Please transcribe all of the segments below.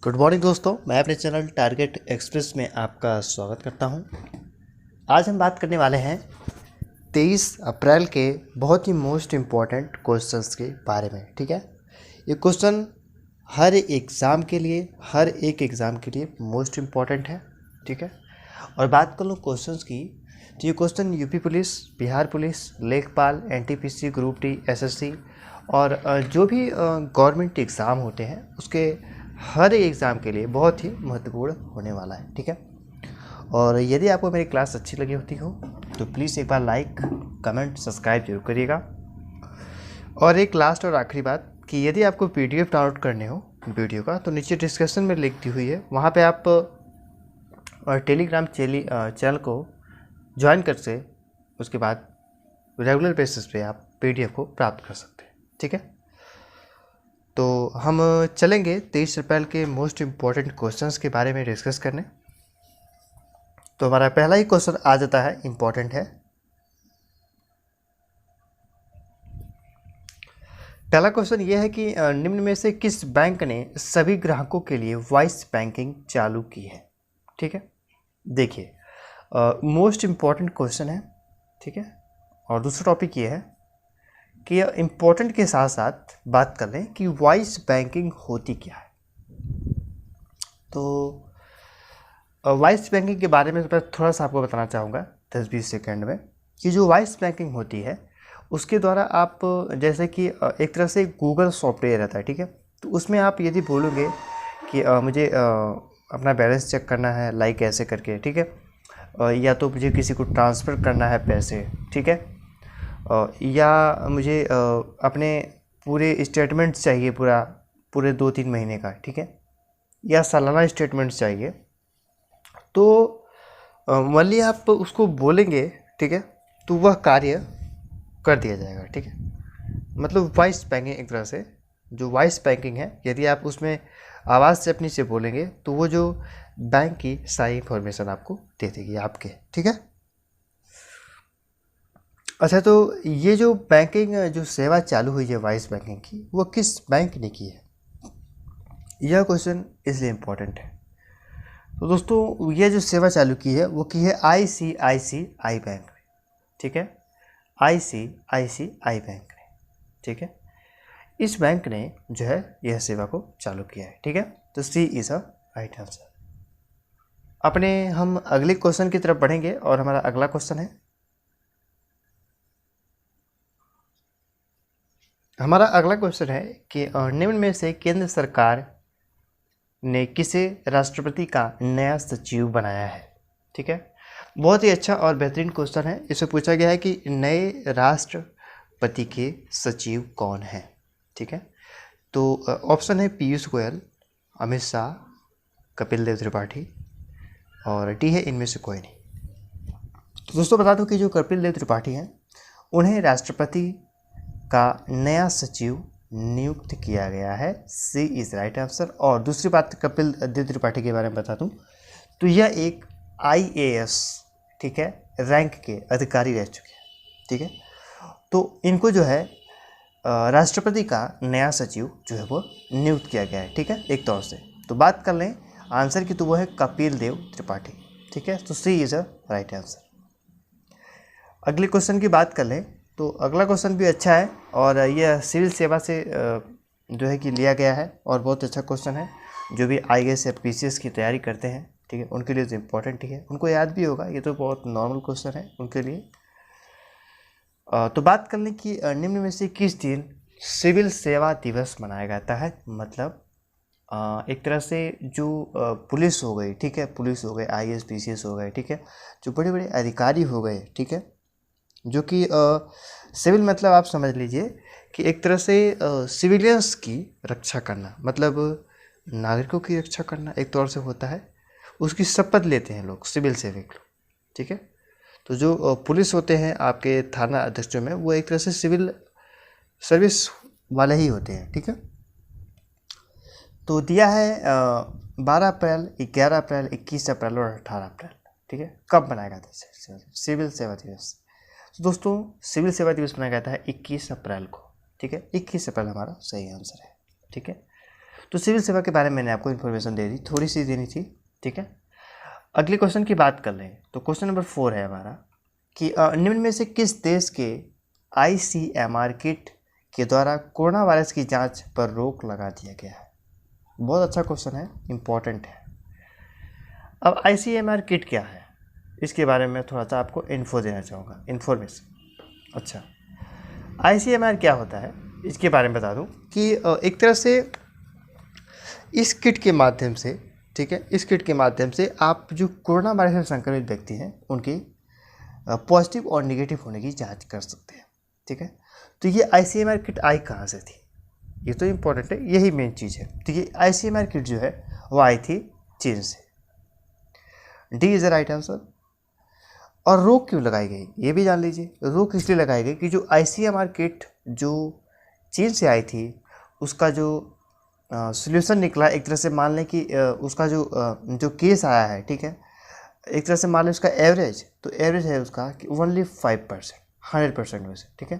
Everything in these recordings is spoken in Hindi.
गुड मॉर्निंग दोस्तों, मैं अपने चैनल टारगेट एक्सप्रेस में आपका स्वागत करता हूं। आज हम बात करने वाले हैं 23 अप्रैल के बहुत ही मोस्ट इम्पॉर्टेंट क्वेश्चंस के बारे में। ठीक है, ये क्वेश्चन हर एक एग्ज़ाम के लिए मोस्ट इम्पॉर्टेंट है। ठीक है, और बात कर लूँ क्वेश्चंस की, तो ये question UP police, Bihar police, लेखपाल, एनटीपीसी, ग्रुप डी, एसएससी और जो भी गवर्नमेंट एग्ज़ाम होते हैं उसके हर एग्ज़ाम के लिए बहुत ही महत्वपूर्ण होने वाला है। ठीक है, और यदि आपको मेरी क्लास अच्छी लगी होती हो तो प्लीज़ एक बार लाइक, कमेंट, सब्सक्राइब जरूर करिएगा। और एक लास्ट और आखिरी बात कि यदि आपको पीडीएफ डाउनलोड करने हो वीडियो का तो नीचे डिस्क्रिप्शन में लिंक दी हुई है, वहाँ पे आप टेलीग्राम चैनल को ज्वाइन कर से उसके बाद रेगुलर बेसिस पे आप पीडीएफ को प्राप्त कर सकते हैं। ठीक है, तो हम चलेंगे 23 अप्रैल के मोस्ट इम्पॉर्टेंट क्वेश्चंस के बारे में डिस्कस करने। तो हमारा पहला ही क्वेश्चन आ जाता है, इम्पॉर्टेंट है। पहला क्वेश्चन ये है कि निम्न में से किस बैंक ने सभी ग्राहकों के लिए वॉइस बैंकिंग चालू की है। ठीक है, देखिए मोस्ट इम्पॉर्टेंट क्वेश्चन है। ठीक है, और दूसरा टॉपिक ये है कि इम्पोर्टेंट के साथ साथ बात कर लें कि वॉइस बैंकिंग होती क्या है। तो वॉइस बैंकिंग के बारे में थोड़ा सा आपको बताना चाहूँगा 10-20 सेकंड में कि जो वॉइस बैंकिंग होती है उसके द्वारा आप जैसे कि एक तरह से गूगल सॉफ्टवेयर रहता है। ठीक है, तो उसमें आप यदि बोलोगे कि मुझे अपना बैलेंस चेक करना है लाइक ऐसे करके, ठीक है, या तो मुझे किसी को ट्रांसफ़र करना है पैसे, ठीक है, या मुझे अपने पूरे स्टेटमेंट्स चाहिए पूरे 2-3 महीने का, ठीक है, या सालाना स्टेटमेंट्स चाहिए, तो मान लिया आप उसको बोलेंगे, ठीक है, तो वह कार्य कर दिया जाएगा। ठीक है, मतलब वॉइस बैंकिंग एक तरह से जो वॉइस बैंकिंग है, यदि आप उसमें आवाज़ से अपनी से बोलेंगे तो वो जो बैंक की सारी इन्फॉर्मेशन आपको दे देगी आपके। ठीक है, अच्छा, तो ये जो बैंकिंग जो सेवा चालू हुई है वॉइस बैंकिंग की, वो किस बैंक ने की है, यह क्वेश्चन इसलिए इम्पोर्टेंट है। तो दोस्तों ये जो सेवा चालू की है वो की है आईसीआईसीआई बैंक ने। ठीक है, आईसीआईसीआई बैंक ने। ठीक है, इस बैंक ने जो है यह सेवा को चालू किया है। ठीक है, तो सी इज़ अ राइट आंसर। अपने हम अगले क्वेश्चन की तरफ बढ़ेंगे और हमारा अगला क्वेश्चन है, हमारा अगला क्वेश्चन है कि निम्न में से केंद्र सरकार ने किसे राष्ट्रपति का नया सचिव बनाया है। ठीक है, बहुत ही अच्छा और बेहतरीन क्वेश्चन है। इसमें पूछा गया है कि नए राष्ट्रपति के सचिव कौन हैं। ठीक है, तो ऑप्शन है पीयूष गोयल, अमित शाह, कपिल देव त्रिपाठी और डी है इनमें से कोई नहीं। तो दोस्तों बता दूं कि जो कपिल देव त्रिपाठी हैं उन्हें राष्ट्रपति का नया सचिव नियुक्त किया गया है। सी इज़ राइट आंसर। और दूसरी बात कपिल देव त्रिपाठी के बारे में बता दूं तो यह एक आईएएस, ठीक है, रैंक के अधिकारी रह चुके हैं। ठीक है, तो इनको जो है राष्ट्रपति का नया सचिव जो है वो नियुक्त किया गया है। ठीक है, एक तौर से तो बात कर लें आंसर की तो वो है कपिल देव त्रिपाठी। ठीक है, तो सी इज़ अ राइट आंसर। अगले क्वेश्चन की बात कर लें तो अगला क्वेश्चन भी अच्छा है और यह सिविल सेवा से जो है कि लिया गया है और बहुत अच्छा क्वेश्चन है। जो भी आईएएस या पीसीएस की तैयारी करते हैं, ठीक है, उनके लिए तो इम्पोर्टेंट ही है, उनको याद भी होगा, ये तो बहुत नॉर्मल क्वेश्चन है उनके लिए। तो बात कर लें कि निम्न में से किस दिन सिविल सेवा दिवस मनाया जाता है। मतलब एक तरह से जो पुलिस हो गई, ठीक है, पुलिस हो गए, आईएएस पीसीएस हो गए, ठीक है, जो बड़े बड़े अधिकारी हो गए, ठीक है, जो कि सिविल मतलब आप समझ लीजिए कि एक तरह से सिविलियंस की रक्षा करना, मतलब नागरिकों की रक्षा करना एक तौर से होता है, उसकी शपथ लेते हैं लोग, सिविल सेवक लोग। ठीक है, तो जो पुलिस होते हैं आपके थाना अध्यक्षों में, वो एक तरह से सिविल सर्विस वाले ही होते हैं। ठीक है, तो दिया है 12 अप्रैल, 11 अप्रैल, 21 अप्रैल और 18 अप्रैल। ठीक है, कब मनाया गया था सिविल सेवा दिवस। तो दोस्तों सिविल सेवा दिवस मनाया गया था 21 अप्रैल को। ठीक है, 21 अप्रैल हमारा सही आंसर है। ठीक है, तो सिविल सेवा के बारे में मैंने आपको इन्फॉर्मेशन दे दी, थोड़ी सी देनी थी, ठीक है। अगले क्वेश्चन की बात कर लें तो क्वेश्चन नंबर 4 है हमारा कि निम्न में से किस देश के ICMR किट के द्वारा कोरोना वायरस की जांच पर रोक लगा दिया गया है। बहुत अच्छा क्वेश्चन है, इम्पॉर्टेंट है। अब ICMR किट क्या है, इसके बारे में थोड़ा सा आपको इन्फो देना चाहूँगा, इन्फॉर्मेशन। अच्छा, ICMR क्या होता है इसके बारे में बता दूं कि एक तरह से इस किट के माध्यम से, ठीक है, इस किट के माध्यम से आप जो कोरोना वायरस से संक्रमित व्यक्ति हैं उनकी पॉजिटिव और नेगेटिव होने की जांच कर सकते हैं, ठीक है। तो ये ICMR किट आई कहाँ से थी, ये तो इम्पोर्टेंट है, यही मेन चीज़ है। तो ये ICMR किट जो है वो आई थी चीन से। D is the right answer. और रोक क्यों लगाई गई ये भी जान लीजिए। रोक इसलिए लगाई गई कि जो ICMR किट जो चीन से आई थी उसका जो सॉल्यूशन निकला, एक तरह से मान लें कि उसका जो केस आया है, ठीक है, एक तरह से मान लें उसका एवरेज, तो एवरेज है उसका कि ओनली 5%, 100% में से, ठीक है,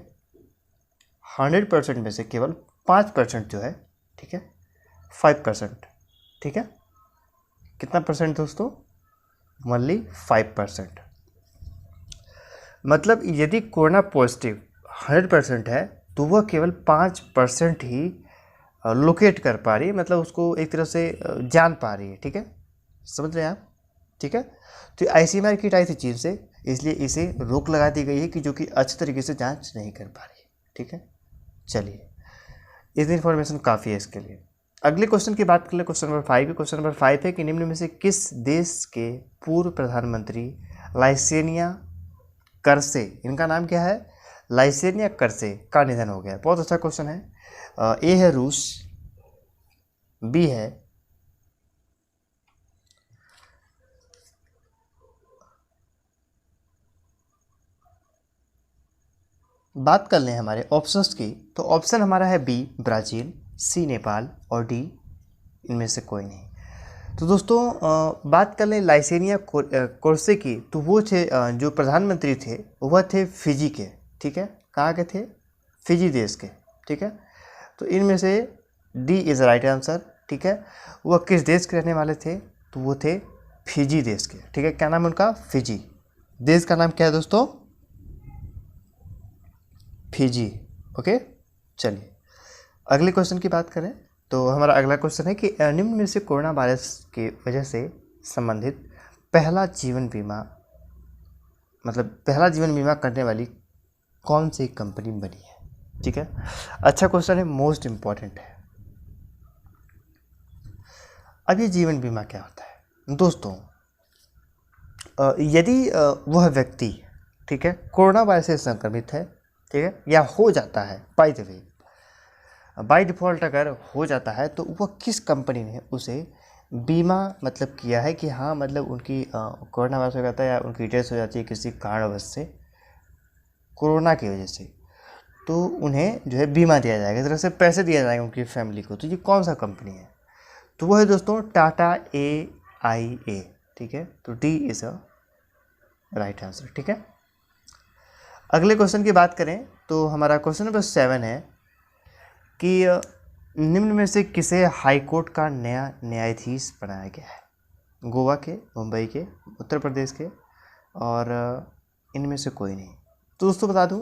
100% में से केवल 5% जो है, ठीक है, 5%, ठीक है, कितना परसेंट दोस्तों, ओनली 5%। मतलब यदि कोरोना पॉजिटिव 100% है तो वह केवल 5% ही लोकेट कर पा रही है, मतलब उसको एक तरह से जान पा रही है, ठीक है, समझ रहे हैं आप, ठीक है। तो ICMR किट आई थी चीन से, इसलिए इसे रोक लगा दी गई है कि जो कि अच्छे तरीके से जांच नहीं कर पा रही है, ठीक है। चलिए, इतनी इन्फॉर्मेशन काफ़ी है इसके लिए। अगले क्वेश्चन की बात कर ले, क्वेश्चन नंबर 5 है। क्वेश्चन नंबर 5 है कि निम्न में से किस देश के पूर्व प्रधानमंत्री लाइसेनिया कर्से, इनका नाम क्या है, लाइसेनिया कर्से, का निधन हो गया। बहुत अच्छा क्वेश्चन है। ए है रूस, बी है बात कर लें हमारे ऑप्शंस की, तो ऑप्शन हमारा है बी ब्राज़ील, सी नेपाल और डी इनमें से कोई नहीं। तो दोस्तों बात कर लें लाइसेनिया कोर्से की, तो वो थे जो प्रधानमंत्री थे वह थे फिजी के, ठीक है, कहाँ के थे, फिजी देश के, ठीक है। तो इनमें से डी इज़ राइट आंसर, ठीक है। वह किस देश के रहने वाले थे, तो वो थे फिजी देश के, ठीक है। क्या नाम है उनका, फिजी, देश का नाम क्या है दोस्तों, फिजी, ओके। चलिए अगले क्वेश्चन की बात करें तो हमारा अगला क्वेश्चन है कि निम्न में से कोरोना वायरस की वजह से संबंधित पहला जीवन बीमा, मतलब पहला जीवन बीमा करने वाली कौन सी कंपनी बनी है, ठीक है। अच्छा क्वेश्चन है, मोस्ट इम्पॉर्टेंट है। अब ये जीवन बीमा क्या होता है दोस्तों, यदि वह व्यक्ति, ठीक है, कोरोना वायरस से संक्रमित है, ठीक है, या हो जाता है by the way, by default अगर हो जाता है, तो वह किस कंपनी ने उसे बीमा मतलब किया है कि हाँ, मतलब उनकी कोरोना वायरस हो जाता है या उनकी डेथ हो जाती है किसी कारणवश से कोरोना की वजह से, तो उन्हें जो है बीमा दिया जाएगा, इस तरह से पैसे दिया जाएगा उनकी फैमिली को। तो ये कौन सा कंपनी है, तो वो है दोस्तों टाटा AIA, ठीक है। तो D is a right answer, ठीक है। अगले क्वेश्चन की बात करें तो हमारा क्वेश्चन नंबर 7 है कि निम्न में से किसे हाई कोर्ट का नया न्यायाधीश बनाया गया है, गोवा के, मुंबई के, उत्तर प्रदेश के और इनमें से कोई नहीं। तो दोस्तों बता दूं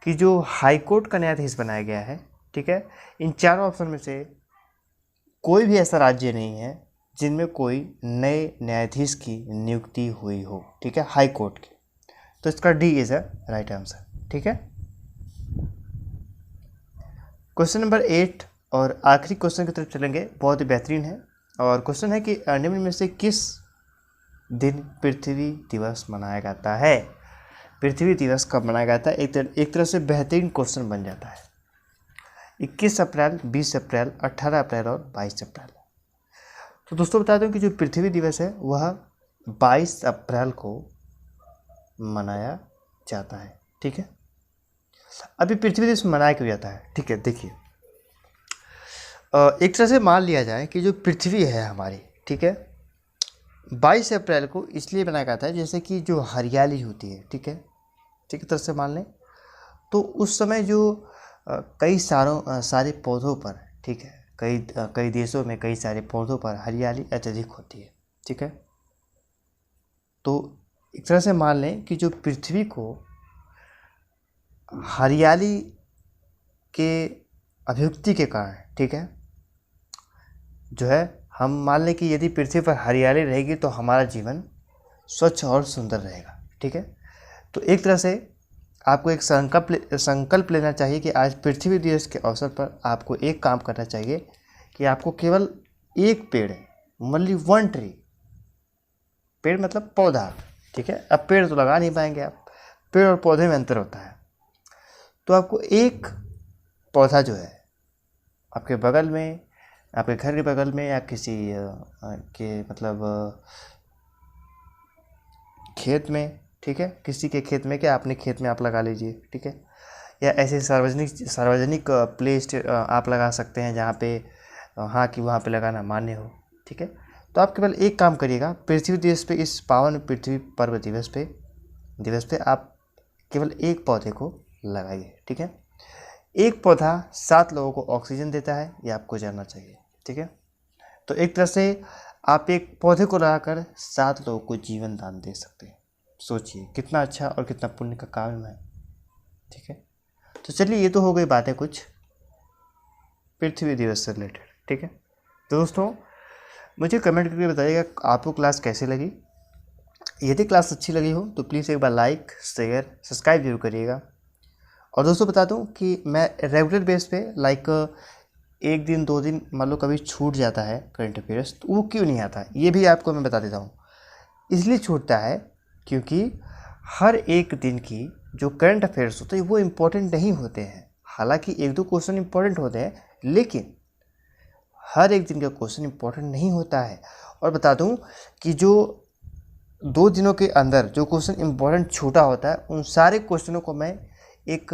कि जो हाई कोर्ट का न्यायाधीश बनाया गया है, ठीक है, इन चारों ऑप्शन में से कोई भी ऐसा राज्य नहीं है जिनमें कोई नए न्यायाधीश की नियुक्ति हुई हो, ठीक है, हाई कोर्ट की। तो इसका D is a right answer, ठीक है। क्वेश्चन नंबर 8 और आखिरी क्वेश्चन की तरफ चलेंगे, बहुत ही बेहतरीन है। और क्वेश्चन है कि निम्न में से किस दिन पृथ्वी दिवस मनाया जाता है, पृथ्वी दिवस कब मनाया जाता है, एक तरह से बेहतरीन क्वेश्चन बन जाता है। 21 अप्रैल, 20 अप्रैल, 18 अप्रैल और 22 अप्रैल। तो दोस्तों बता दूं कि जो पृथ्वी दिवस है वह 22 अप्रैल को मनाया जाता है, ठीक है। अभी पृथ्वी दिवस मनाया क्यों जाता है, ठीक है, देखिए एक तरह से मान लिया जाए कि जो पृथ्वी है हमारी, ठीक है, 22 अप्रैल को इसलिए बनाया जाता है जैसे कि जो हरियाली होती है, ठीक है, ठीक है, तरह से मान लें तो उस समय जो कई सारे पौधों पर, ठीक है, कई देशों में कई सारे पौधों पर हरियाली अत्यधिक होती है। ठीक है, तो एक तरह से मान लें कि जो पृथ्वी को हरियाली के अभिव्यक्ति के कारण, ठीक है, जो है हम मान लें कि यदि पृथ्वी पर हरियाली रहेगी तो हमारा जीवन स्वच्छ और सुंदर रहेगा। ठीक है, तो एक तरह से आपको एक संकल्प लेना चाहिए कि आज पृथ्वी दिवस के अवसर पर आपको एक काम करना चाहिए कि आपको केवल एक पेड़, ओनली वन ट्री, पेड़ मतलब पौधा, ठीक है, अब पेड़ तो लगा नहीं पाएंगे आप, पेड़ और पौधे में अंतर होता है, तो आपको एक पौधा जो है आपके बगल में, आपके घर के बगल में या किसी के मतलब खेत में, ठीक है, किसी के खेत में, क्या अपने खेत में आप लगा लीजिए। ठीक है, या ऐसे सार्वजनिक प्लेस आप लगा सकते हैं जहाँ पे हाँ कि वहाँ पे लगाना मान्य हो। ठीक है, तो आप केवल एक काम करिएगा, पृथ्वी दिवस पे, इस पावन पृथ्वी पर्व दिवस पे आप केवल एक पौधे को लगाइए। ठीक है, एक पौधा 7 लोगों को ऑक्सीजन देता है, ये आपको जानना चाहिए। ठीक है, तो एक तरह से आप एक पौधे को लगाकर 7 लोगों को जीवन दान दे सकते हैं। सोचिए कितना अच्छा और कितना पुण्य का काम है। ठीक है, तो चलिए ये तो हो गई बातें कुछ पृथ्वी दिवस से रिलेटेड। ठीक है, तो दोस्तों मुझे कमेंट करके बताइएगा आपको क्लास कैसी लगी। यदि क्लास अच्छी लगी हो तो प्लीज़ एक बार लाइक, शेयर, सब्सक्राइब जरूर करिएगा। और दोस्तों बता दूं कि मैं रेगुलर बेस पे लाइक 1 दिन 2 दिन मान लो कभी छूट जाता है करंट अफेयर्स, तो वो क्यों नहीं आता ये भी आपको मैं बता देता हूँ। इसलिए छूटता है क्योंकि हर एक दिन की जो करंट अफेयर्स होते हैं वो इम्पोर्टेंट नहीं होते हैं। हालांकि 1-2 क्वेश्चन इम्पोर्टेंट होते हैं, लेकिन हर एक दिन का क्वेश्चन इम्पोर्टेंट नहीं होता है। और बता दूं कि जो 2 दिनों के अंदर जो क्वेश्चन इम्पोर्टेंट छूटा होता है, उन सारे क्वेश्चनों को मैं एक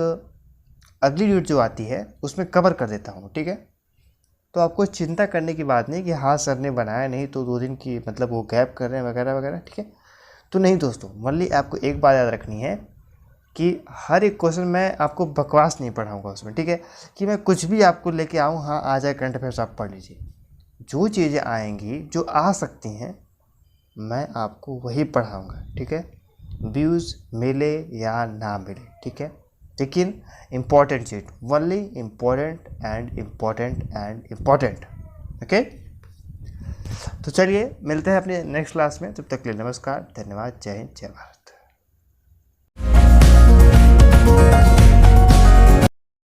अगली वीडियो जो आती है उसमें कवर कर देता हूँ। ठीक है, तो आपको चिंता करने की बात नहीं कि हाँ सर ने बनाया नहीं तो 2 दिन की मतलब वो गैप कर रहे हैं वगैरह वगैरह। ठीक है, तो नहीं दोस्तों, मल्ली आपको एक बात याद रखनी है कि हर एक क्वेश्चन मैं आपको बकवास नहीं पढ़ाऊँगा उसमें। ठीक है, कि मैं कुछ भी आपको लेके आऊँ, हाँ आ जाए करंट अफेयर्स आप पढ़ लीजिए। जो चीज़ें आएंगी जो आ सकती हैं मैं आपको वही पढ़ाऊँगा। ठीक है, व्यूज़ मिले या ना मिले। ठीक है, लेकिन इम्पॉर्टेंट चीज, only important and important and important. Okay, तो चलिए मिलते हैं अपने नेक्स्ट क्लास में, तब तक के लिए नमस्कार, धन्यवाद, जय हिंद, जय भारत।